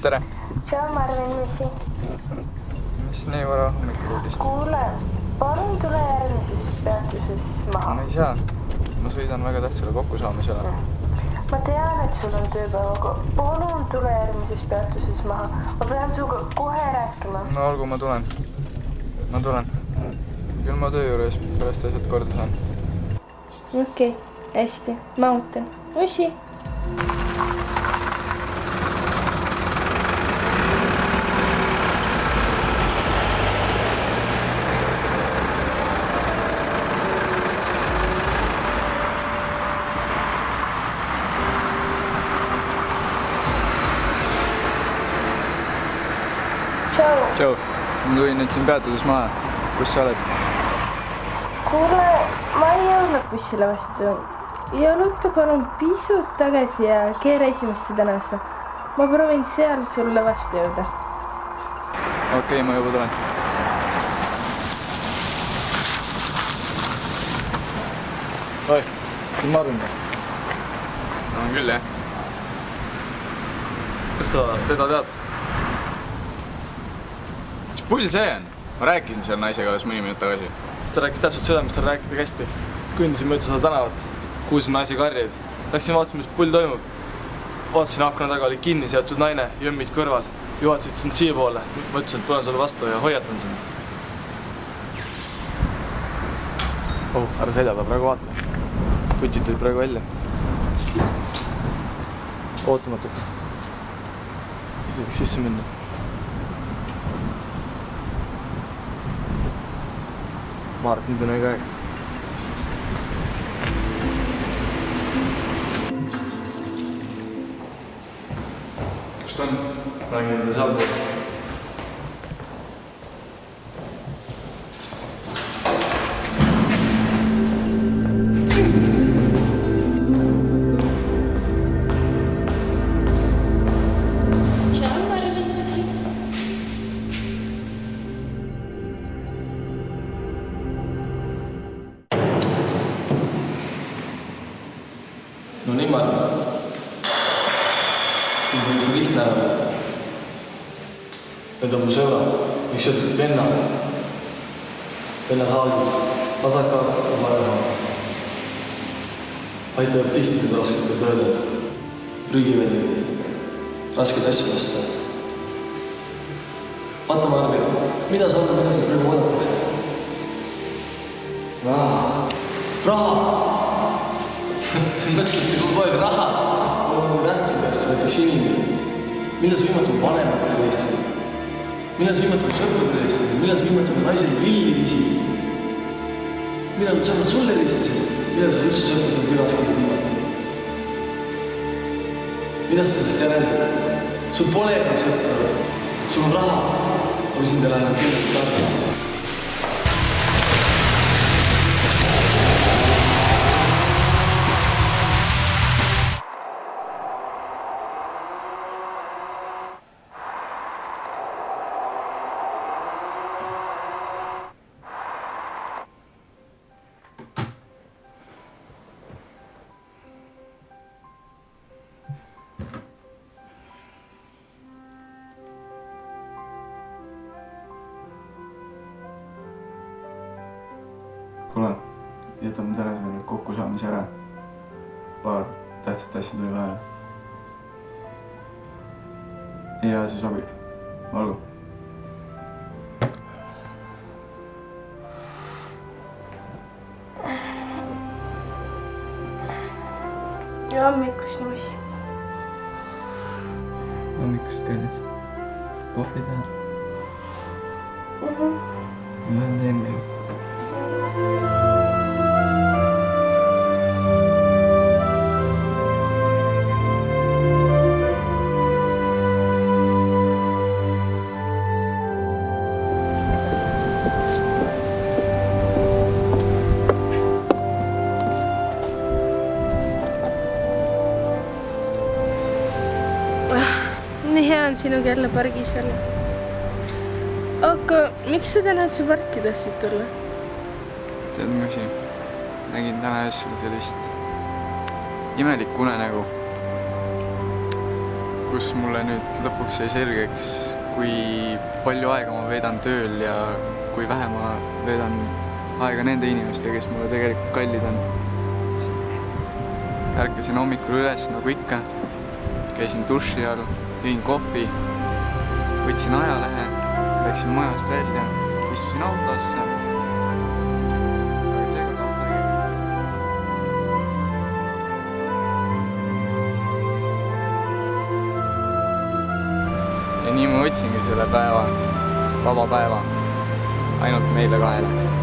tere! Tšau, Marvin, missi. Mis nii vara hommikul uudist? Kuule, palun tule järgmises peatuses maha. Ma ei saa. Ma sõidan väga tähtsale kokkusaamisele. Ma tean, et sul on tööpäev, aga palun tule järgmises peatuses maha. Ma pean suga kohe rääkima. No olgu, ma tulen. Küll ma töö juures pärast asjad korda saan. Okei, hästi. Ma ootan. Ussi! Tšau! Ma tulin nüüd siin peatudes maha. Kus sa oled? Kuule, ma ei jõudnud bussile vastu. Jaluta palun pisut tagasi ja keera esimesse tänavasse. Ma proovin seal sulle vastu jõuda. Okei, ma juba tulen. Oi, siin Marvin või? On küll, jah. Kas sa teda tead? Mis pull see on? Ma rääkisin selle naisega alles mõni minut tagasi. Ta rääkis täpselt seda, mis tal rääkida kästi. Kõndisin mööda seda tänavat. Kuulsin naise karjeid. Läksin vaatasin, mis pull toimub. Vaatasin akna taga oli kinni seotud naine, jõmmid kõrval. Juhatasid sind siia poole. Ma ütlesin, et tulen sulle vastu ja hoiatan sind. Ära seljada, praegu vaata. Kutid tulid praegu välja. Ootamatult. Võiks sisse minna. Ma arvan, et nüüd on õige aeg. Kus ta on? Räägin enda sealpool. Tšau, Marvin, missi. No nii, Marvin. Siin tuli su lihtne ära võtta. Need on mu sõbrad, miks ütled vennad. Vennad haagid, vasakad ja paremad. Aitavad tihti need rasketel töödel. Prügivad raskeid asju lasta. Vaata, Marvin, mida sa arvad, mida sa praegu oodatakse? Raha. Raha! Te mõtlete kogu aeg rahast. On tähtsad asju, näiteks inimene. Millal sa viimati on vanematele lihtsalt? Millal sa viimati on sõpradele lihtsalt? Millal sa viimati on naisele lilli viisid? Millal sõbrad sulle lihtsalt? Millal sa üldse sõprad on külas käinud viimati? Mida sa sellest järeldad? Sul pole enam sõpra. Sul on raha, aga sind ei lähe enam kindlasti tarvis. Kuule, jätame täna selle kokkusaamise ära. Paar tähtsat asja tuli vaja. Ja see sobib. Olgu. Ja hommikust, missi. Hommikust teelis. Kohvi tahad? Ma teen meil. Nii hea on sinuga jälle pargis olla. Aga miks sa täna üldse parki tahtsid tulla? Tead mis? Nägin täna hästi sellist imelikku unenägu. kus mulle nüüd lõpuks jäi selgeks, kui palju aega ma veedan tööl ja kui vähe ma veedan aega nende inimestega, kes mulle tegelikult kallid on. Ärkasin hommikul üles nagu ikka, käisin duši all, jõin kohvi, võtsin ajalehe, läksin majast välja, istusin autosse. Aga seekord auto ei käinud. Ja nii ma võtsingi selle päeva, vaba päeva, ainult meile kahele.